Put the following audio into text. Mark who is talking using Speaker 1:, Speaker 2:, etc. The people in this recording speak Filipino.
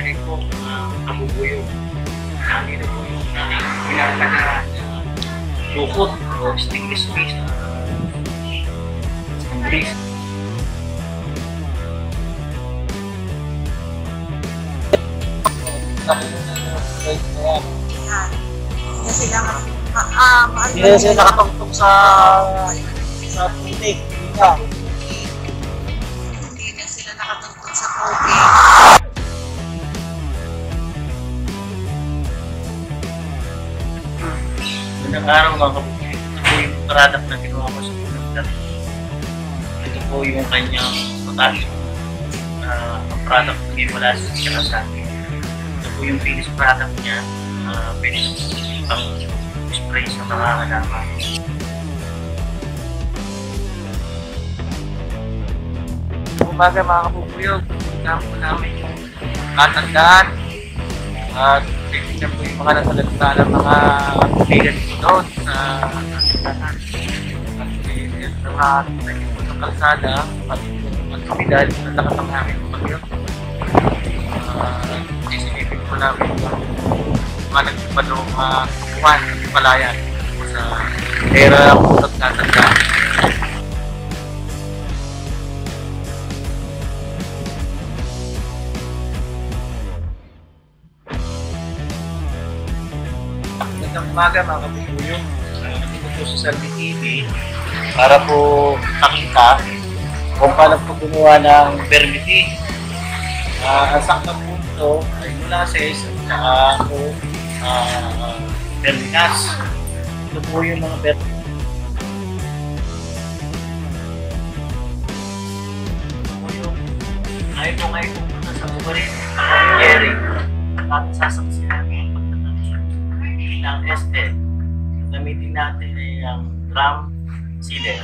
Speaker 1: Ay po, kabubuyog. Hindi na po yung pinaka na lukot o stainless space na brace.
Speaker 2: Hindi na sila nakatungtong sa putik.
Speaker 3: Hindi na sila nakatungtong sa putik.
Speaker 1: Magandang araw mga kabukid. Ito po yung product na ginawa ko sa product. Ito po yung kanyang potassium ang product na may mula sa akin. Ito po yung finished product niya. Pwede na po pang spray sa mga halaman. Umaga mga kabukuyog. Tingnan po namin yung katandaan. At tingnan po yung mga nasalagta ng mga kaibigan ko doon sa kalsada. At nakakita niyo po ng kalsada at matibidad na lakas ang namin pag-yun. Isinipin po namin yung mga nagsipadong kukuhan at palayan sa era po at katandaan. Magandang umaga mga kabukuyog. Dito po sa Salvi TV para po makita kung paano po gumawa ng vermity. Ang sakta po ito ay molasses at verminas. Ito po yung mga verminas. Ayaw po ngayon pupunta sa Ubarin, Jerry, at sasaksihan namin ng SL. Gamitin natin ay ang drum sealer.